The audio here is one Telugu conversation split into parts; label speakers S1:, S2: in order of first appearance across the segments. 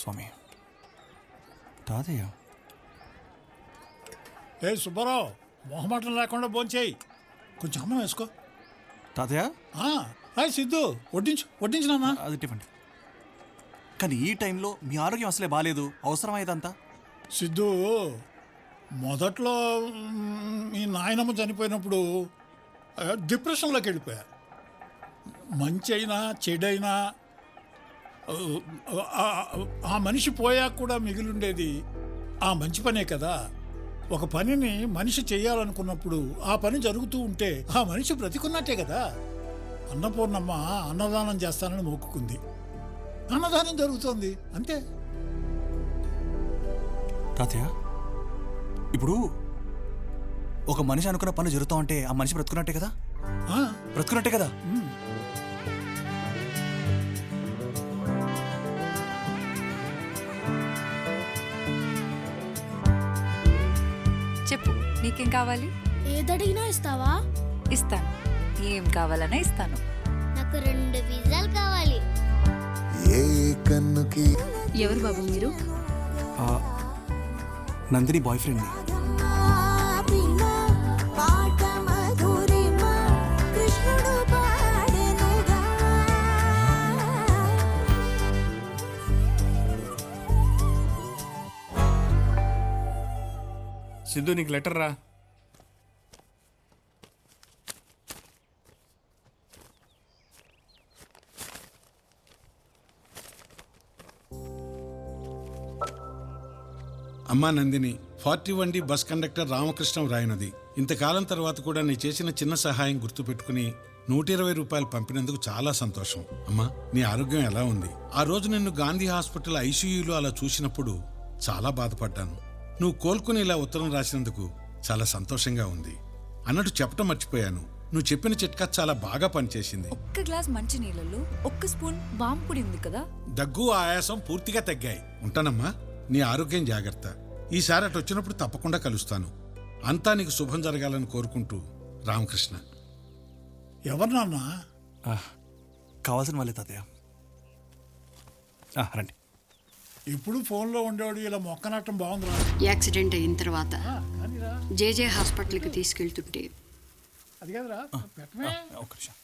S1: స్వామి తాతయ్య.
S2: ఏ సుబ్బారావు, మొహమాటం లేకుండా భోంచేయి. కొంచెం అన్నం వేసుకో.
S1: తాతయ్య
S2: సిద్ధు, వడ్డించు నాన్న.
S1: అది టిఫిన్. కానీ ఈ టైంలో మీ ఆరోగ్యం అసలే బాగాలేదు, అవసరమయ్యేదంతా.
S2: సిద్ధు, మొదట్లో మీ నాయనమ్మ చనిపోయినప్పుడు డిప్రెషన్లోకి వెళ్ళిపోయా. మంచి అయినా చెడైనా ఆ మనిషి పోయాక కూడా మిగిలిండేది ఆ మంచి పనే కదా. ఒక పనిని మనిషి చేయాలనుకున్నప్పుడు ఆ పని జరుగుతూ ఉంటే ఆ మనిషి బ్రతికున్నట్టే కదా. అన్నపూర్ణమ్మ అన్నదానం చేస్తానని మొక్కుకుంది, అన్నదానం జరుగుతోంది, అంతే.
S1: తాతయ్య, ఇప్పుడు ఒక మనిషి అనుకున్న పని జరుగుతూ ఉంటే ఆ మనిషి బ్రతుకున్నట్టే కదా. బ్రతుకున్నట్టే కదా.
S3: చెప్పు, నీకేం కావాలి?
S4: ఏదడిగినా ఇస్తావా?
S3: ఇస్తాను. ఏం కావాలన్నా ఇస్తాను.
S4: నాకు 2 పిజ్జాలు కావాలి.
S3: ఎవరు బాబు మీరు?
S1: Nandini boy friend.
S5: సిద్ధు, నీకు లెటర్ రా.
S6: అమ్మా Nandini, 41D bus conductor Ramakrishnam రాయనది. ఇంతకాలం తర్వాత కూడా నీ చేసిన చిన్న సహాయం గుర్తుపెట్టుకుని 120 రూపాయలు పంపినందుకు చాలా సంతోషం. అమ్మా, నీ ఆరోగ్యం ఎలా ఉంది? ఆ రోజు నిన్ను గాంధీ హాస్పిటల్ ఐసీయూలో అలా చూసినప్పుడు చాలా బాధపడ్డాను. నువ్వు కోలుకుని ఇలా ఉత్తరం రాసినందుకు చాలా సంతోషంగా ఉంది. అన్నట్టు చెప్పటం మర్చిపోయాను, నువ్వు చెప్పిన చిట్కా చాలా బాగా పనిచేసింది.
S3: ఒక్క గ్లాస్ మంచి నీళ్ళలో 1 స్పూన్ వాము పొడి ఉంది కదా.
S6: దగ్గు, ఆయాసం పూర్తిగా తగ్గాయి. ఉంటానమ్మా, నీ ఆరోగ్యం జాగ్రత్త. ఈసారి అటు వచ్చినప్పుడు తప్పకుండా కలుస్తాను. అంతా నీకు శుభం జరగాలని కోరుకుంటూ రామకృష్ణ.
S2: ఎవరు నాన్న?
S1: కావాల్సిన వాళ్ళే తాతయ్య. రండి.
S2: ఇప్పుడు ఫోన్లో ఉండేవాడు ఇలా మొక్కనట్టం బాగుందిరా.
S7: యాక్సిడెంట్ అయిన తర్వాత జేజే హాస్పిటల్కి తీసుకెళ్తుంటే
S2: అది కాదురా, పెట్టమే.
S1: ఒక్క నిమిషం.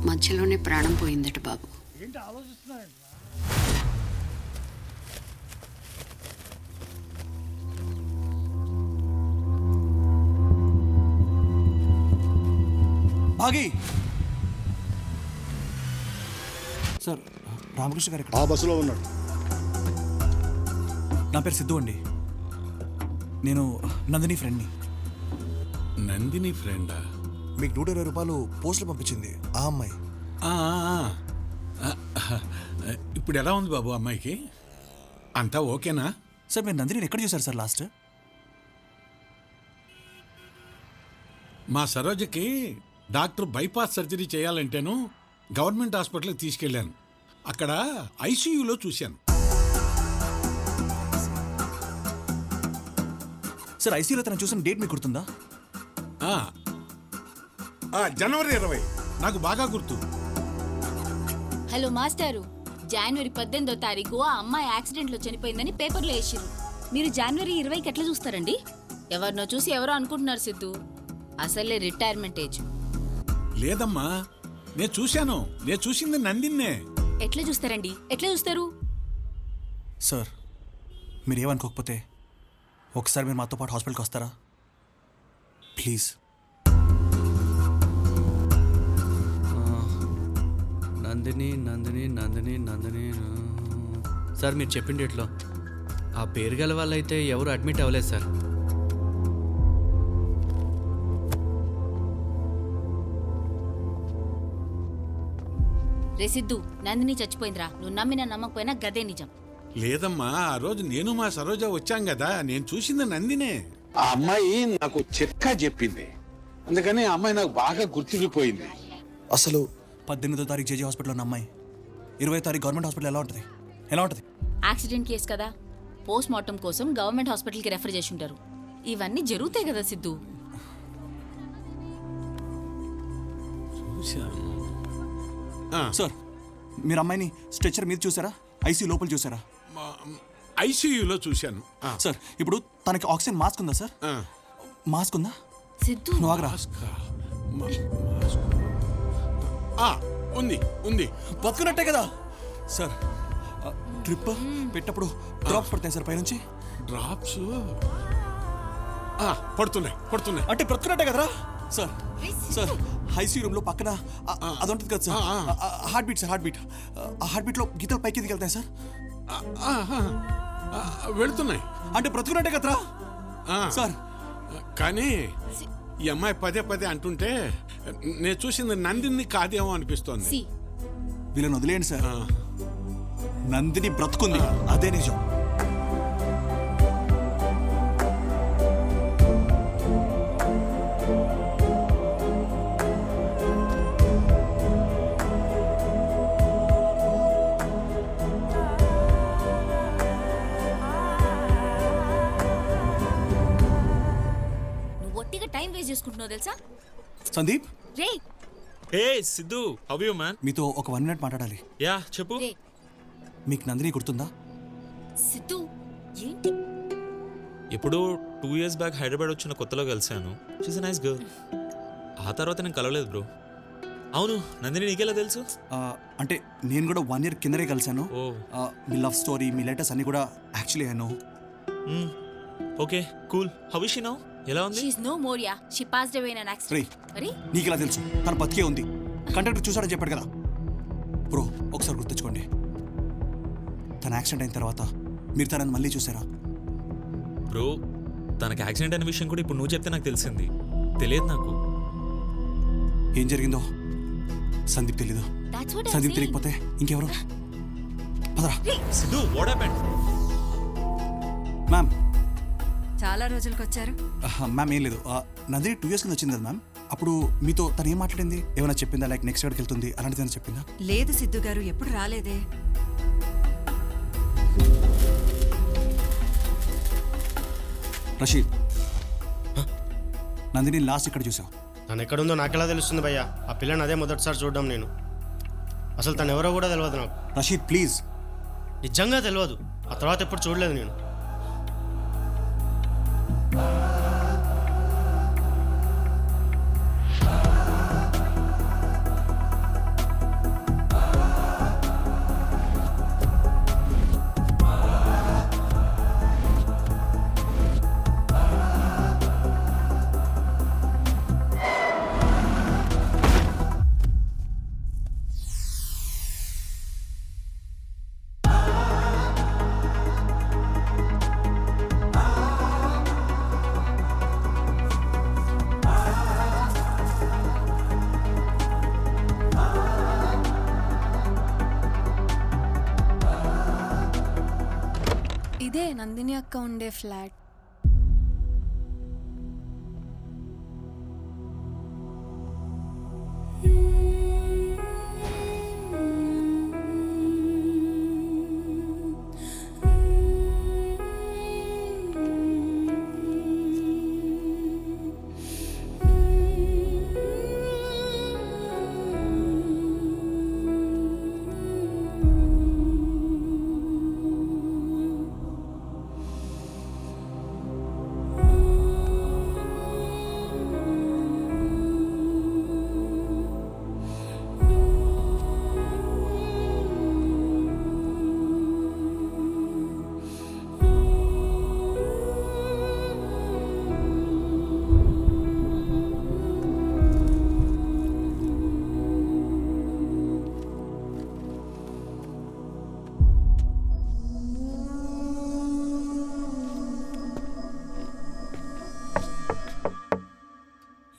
S7: మధ్యలోనే ప్రాణం పోయిందట బాబు.
S2: ఏంటి ఆలోచిస్తున్నాయండి?
S1: ఆగి సార్, రామకృష్ణ గారు
S8: ఆ బస్సులో ఉన్నాడు.
S1: నా పేరు సిద్ధు అండి. నేను నందిని ఫ్రెండ్ని.
S6: నందిని ఫ్రెండా?
S8: మీకు 120 రూపాయలు పోస్టులు పంపించింది ఆ అమ్మాయి.
S6: ఇప్పుడు ఎలా ఉంది బాబు అమ్మాయికి? అంతా ఓకేనా?
S1: సార్, మీరు నందిని ఎక్కడ చూసారు సార్ లాస్ట్?
S6: మా సరోజకి డాక్టర్ బైపాస్ సర్జరీ చేయాలంటేను గవర్నమెంట్ హాస్పిటల్కి తీసుకెళ్ళాను. అక్కడ ఐసీయూలో చూశాను.
S1: సార్, ఐసీయూలో తను చూసిన డేట్ మీకు గుర్తుందా?
S6: జనవరి 20, నాకు బాగా గుర్తు.
S4: హలో మాస్టారు, జనవరి 18వ తారీఖు ఆ అమ్మాయి యాక్సిడెంట్లో చనిపోయిందని పేపర్లో వేసిరు. మీరు జనవరి 20కి ఎట్లా చూస్తారండి? ఎవరినో చూసి ఎవరో అనుకుంటున్నారు సిద్ధు. అసలే రిటైర్మెంట్ ఏజ్.
S6: లేదమ్మా, నేను చూశాను. నేను చూసింది నందిన్నే.
S4: ఎట్లా చూస్తారండి? ఎట్లా చూస్తారు?
S1: సార్, మీరు ఏమనుకోకపోతే ఒకసారి మీరు మాతో పాటు హాస్పిటల్కి వస్తారా ప్లీజ్?
S9: నందిని నందిని నందిని నందిని. సార్, మీరు చెప్పిన డేట్లో ఆ పేరు గల వాళ్ళైతే ఎవరు అడ్మిట్ అవ్వలేదు సార్.
S4: రే సిద్ధు, నందిని చచ్చిపోయిందిరా. నువ్వు నమ్మినా నమ్మకపోయినా గదే నిజం.
S6: లేదమ్మా, ఆ రోజు నేను మా సరోజ వచ్చాం కదా, నేను చూసింది నందినే.
S10: ఆ అమ్మాయి నాకు చిట్కా చెప్పింది, అందుకని ఆ అమ్మాయి నాకు బాగా గుర్తుండిపోయింది.
S8: అసలు
S1: 18వ తారీఖు జేజీ హాస్పిటల్లో ఉన్న అమ్మాయి 20వ తారీఖు గవర్నమెంట్ హాస్పిటల్ ఎలా ఉంటుంది? ఎలా ఉంటుంది?
S4: యాక్సిడెంట్ కేసు కదా, పోస్ట్ మార్టం కోసం గవర్నమెంట్ హాస్పిటల్కి రెఫర్ చేసి ఉంటారు. ఇవన్నీ జరుగుతాయి కదా సిద్ధు.
S1: సార్, మీరు అమ్మాయిని స్ట్రెచర్ మీద చూసారా? ఐసీ లోపల చూసారా?
S6: ఐసీయూలో చూశాను.
S1: సార్ ఇప్పుడు తనకి ఆక్సిజన్ మాస్క్ ఉందా సార్? మాస్క్ ఉందా?
S4: సిద్ధు
S1: నువ్వు ఆగరా.
S6: ఉంది ఉంది.
S1: బతుకున్నట్టే కదా సార్. డ్రిప్ పెట్టప్పుడు డ్రాప్స్ పడతాయి సార్ పైనుంచి.
S6: డ్రాప్స్ పడుతున్నాయి పడుతున్నాయి.
S1: అంటే బ్రతుకున్నట్టే కదరా సార్. సార్ ఐసీ రూమ్ లో పక్కన అది ఉంటుంది కదా sir, heart beat sir. Heart beat, ఆ హార్ట్ బీట్ లో గీతలు పైకి ఎదిగి వెళ్తాయి సార్.
S6: వెళుతున్నాయి.
S1: అంటే బ్రతుకున్నట్టే కదరా సార్.
S6: కానీ ఈ అమ్మాయి పదే పదే అంటుంటే నేను చూసింది నందిని కాదేమో అనిపిస్తోంది.
S4: సి
S1: వీళ్ళని వదిలేయండి సార్. నందిని బ్రతుకుంది, అదే నిజం.
S4: నువ్వు ఒట్టిగా టైం వేస్ట్ చేసుకుంటున్నావు తెలుసా?
S1: సందీప్,
S4: రే
S11: హే సిద్ధు, హౌ యు మ్యాన్?
S1: మీతో ఒక 1 minute మాట్లాడాలి.
S11: యా చెప్పు.
S4: రే
S1: మీకు నందిని గుర్తుందా?
S4: సిద్ధు ఏంటి?
S11: ఇప్పుడు 2 years బ్యాక్ హైదరాబాద్ వచ్చిన కొత్తలో కలిసాను. She's a nice girl. ఆ తర్వాత నేను కలవలేదు బ్రో. అవును, నందిని నీకెలా తెలుసు?
S1: అంటే నేను కూడా 1 year కిందనే కలిశాను.
S11: ఓ
S1: మీ లవ్ స్టోరీ, మీ లెటర్స్ అన్ని కూడా actually I know.
S11: Okay cool. How is she now? ఎలా ఉంది?
S4: She is no more yeah. She passed away in an
S1: రే,
S4: accident. మరి
S1: నీకు ఇలా తెలుసు? తను బతికే ఉంది. కండక్టర్ చూసాడని చెప్పాడు కదా బ్రో. ఒకసారి గుర్తుంచుకోండి, తన యాక్సిడెంట్ అయిన తర్వాత మీరు తనని మళ్ళీ చూసారా?
S11: బ్రో తనకి యాక్సిడెంట్ అనే విషయం కూడా ఇప్పుడు నువ్వు చెప్తే నాకు తెలిసింది. తెలియదు నాకు.
S1: ఏం జరిగిందో సందీప్ తెలీదు.
S4: that's what I'm
S1: Sandeep
S4: saying.
S1: తెలియకపోతే ఇంకెవరు? పదరా.
S11: Siddhu what happened?
S1: మ్యామ్,
S7: చాలా రోజులకు వచ్చారు.
S1: మ్యామ్ ఏం లేదు. నందిని 2 years కింద వచ్చింది కదా మ్యామ్. అప్పుడు మీతో తను ఏం మాట్లాడింది? ఏమైనా చెప్పిందా? లైక్ నెక్స్ట్ ఎక్కడికి వెళ్తుంది అలాంటిది ఏమైనా చెప్పిందా?
S7: లేదు సిద్ధు గారు, ఎప్పుడు రాలేదే.
S1: రషీద్, నందిని లాస్ట్ ఇక్కడ చూసావు.
S12: తను ఎక్కడుందో నాకెలా తెలుస్తుంది భయ్యా? ఆ పిల్లని అదే మొదటిసారి చూడడం నేను. అసలు తను ఎవరో కూడా తెలియదు నాకు.
S1: రషీద్ ప్లీజ్.
S12: నిజంగా తెలియదు. ఆ తర్వాత ఎప్పుడు చూడలేదు నేను.
S3: ఇదే నందిని అక్క ఉండే ఫ్లాట్.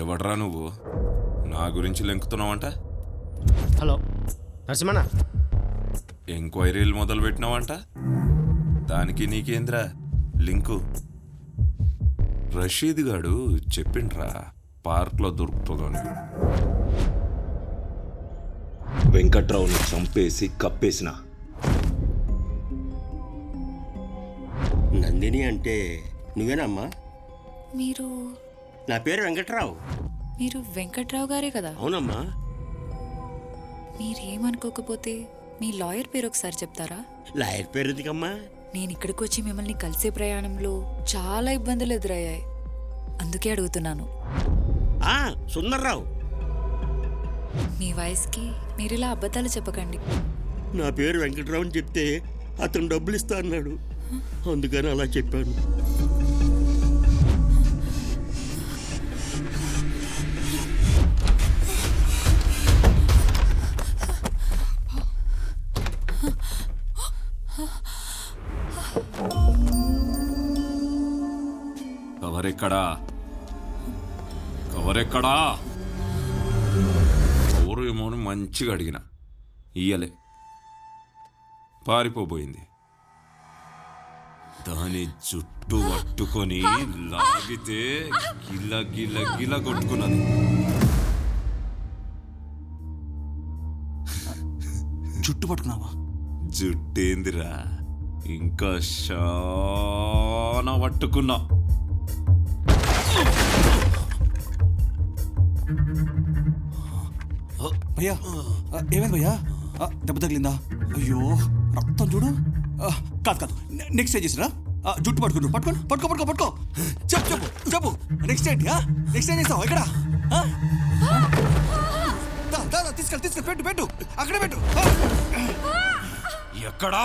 S13: ఎవడ్రా నువ్వు? నా గురించి లెంకుతున్నావంట?
S12: హలో నరసింహనా,
S13: ఎంక్వైరీలు మొదలు పెట్టినావంట? దానికి నీకేంద్రా లింకు? రషీద్ గాడు చెప్పిండ్రా పార్క్లో దొరుకుతుందని.
S14: వెంకట్రావుని చంపేసి కప్పేసిన నందిని అంటే నువ్వేనమ్మా?
S3: మీరు
S14: నా పేరు వెంకట్రావు.
S3: మీరు వెంకట్రావు గారే కదా?
S14: అవునమ్మా.
S3: మీరేమనుకోకపోతే మీ లాయర్ పేరు ఒకసారి చెప్తారా?
S14: లాయర్ పేరు ఎందుకమ్మా?
S3: నేను ఇక్కడికి వచ్చి మిమ్మల్ని కలిసే ప్రయాణంలో చాలా ఇబ్బందులు ఎదురయ్యాయి, అందుకే అడుగుతున్నాను.
S14: సుందర్రావు.
S3: మీ వయసుకి మీరు ఇలా అబద్ధాలు చెప్పకండి.
S14: నా పేరు వెంకట్రావు అని చెప్తే అతను డబ్బులు ఇస్తా అన్నాడు, అందుకని అలా చెప్పాను.
S13: కవరెక్కడా? కవరెక్కడా? కవరు ఏమో అని మంచిగా అడిగిన, ఇయ్యలే, పారిపోబోయింది. దాని జుట్టు పట్టుకొని లాగితే గిల్ల గిల్ల గిల్ల కొట్టుకున్నది.
S1: జుట్టు పట్టుకున్నావా?
S13: జుట్టేందిరా, ఇంకా శానా పట్టుకున్నా.
S1: భయ్యా ఏమైంది భయ్యా? దెబ్బ తగిలిందా? అయ్యో రక్తం చూడు. కాదు కాదు, నెక్స్ట్ ఏం చేసిరా? జుట్టు పట్టుకుని పట్టుకోండి, పట్టుకో పట్టుకో పట్టుకో. చెప్పు చెప్పు చెప్పు, నెక్స్ట్ ఏంటి? నెక్స్ట్ ఏం చేస్తావు? ఎక్కడ? తీసుకెళ్ళి తీసుకెళ్ళి పెట్టు పెట్టు, అక్కడే పెట్టు.
S13: ఎక్కడా?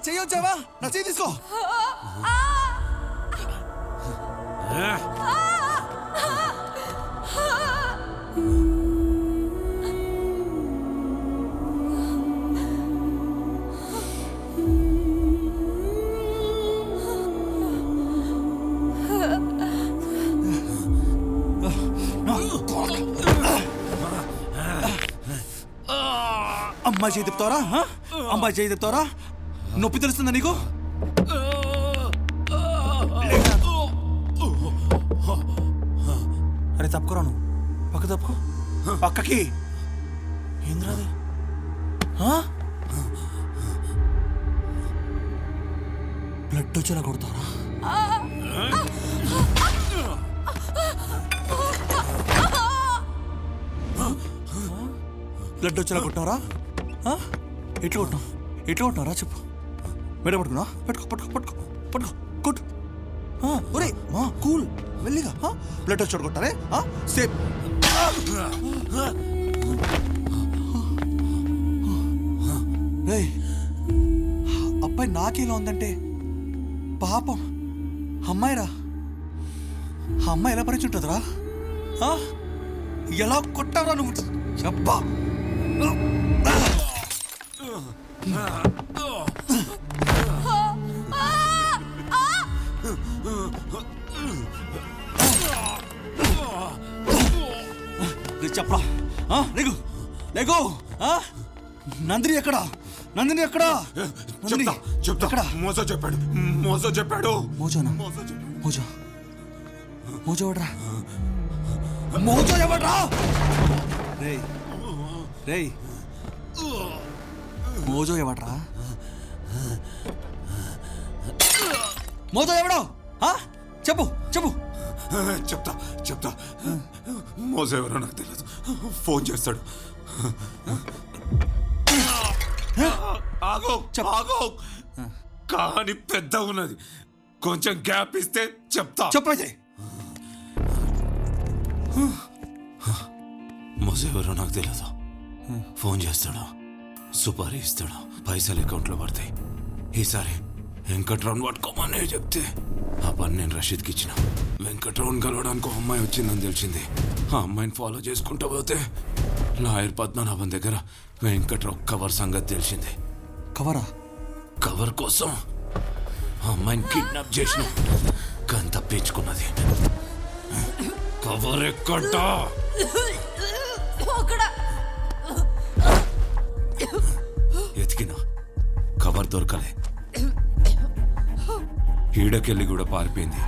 S1: చెయ్యొచ్చావా? నా చెయ్యి తీసుకో. అమ్మాయి చేయి తిప్పుతావరా? అమ్మాయి చేయి తిప్పుతావరా? నొప్పి తెలుస్తుందా నీకు? అరే తప్పుకోరా, నువ్వు పక్క తప్పుకో, పక్కకి. ఏంద్రాది? బ్లడ్ వచ్చేలా కొడతారా? బ్లడ్ వచ్చేలా కొట్టారా? ఎట్లా కొట్టావు? ఎట్లా కొట్టారా చెప్పు. మెడ పట్టుకున్నా? పట్టుకో పట్టుకో పట్టుకో పట్టుకో కొట్టు. ఒరే మా కూల్, వెళ్ళిగా. బ్లడ్ వచ్చాడు కొట్టారే? సేఫ్. అబ్బాయి నాకేలా ఉందంటే పాపం అమ్మాయిరా. అమ్మాయి ఎలా పరిచి ఉంటుందిరా? ఎలా కొట్టారా నువ్వు? చెప్పా. చెప్పరా? లేకు లేకు. నందిని ఎక్కడా? నందిని ఎక్కడా?
S13: చెప్తా. మోజో చెప్పాడు, మోజో చెప్పాడు.
S1: మోజోనా? మోజో మోజో ఎవడ్రా? మోజో ఎవడ్రా? రేయ్ రేయ్, మోజో ఎవడ్రా? మోజో ఎవడో? చెప్పు చెప్పు.
S13: చెప్తా. మోజో ఎవరో నాకు తెలియదు, ఫోన్ చేస్తాడు. ఆగో కానీ పెద్ద ఉన్నది, కొంచెం గ్యాప్ ఇస్తే చెప్తా.
S1: చెప్పైతే.
S13: మోజో ఎవరో నాకు తెలియదు, ఫోన్ చేస్తాడు, సుపారీ ఇస్తాడు, పైసలు అకౌంట్లో పడతాయి. ఈసారి వెంకట్రావుని పట్టుకోమని చెప్తే ఆ పని నేను రషీద్కి ఇచ్చిన. వెంకట్రావుని కలవడానికి ఒక అమ్మాయి వచ్చిందని తెలిసింది. ఆ అమ్మాయిని ఫాలో చేసుకుంటూ పోతే లాయర్ పద్మనాభం దగ్గర వెంకట్రావు కవర్ సంగతి తెలిసింది.
S1: కవరా?
S13: కవర్ కోసం ఆ అమ్మాయిని కిడ్నాప్ చేసిన, గన్ తప్పించుకున్నది. కవర్ ఎక్కడా? ఎతికినా కవర్ దొరకలే. ఈడకెళ్ళి కూడా పారిపోయింది.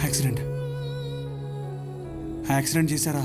S1: యాక్సిడెంట్ యాక్సిడెంట్ చేశారా?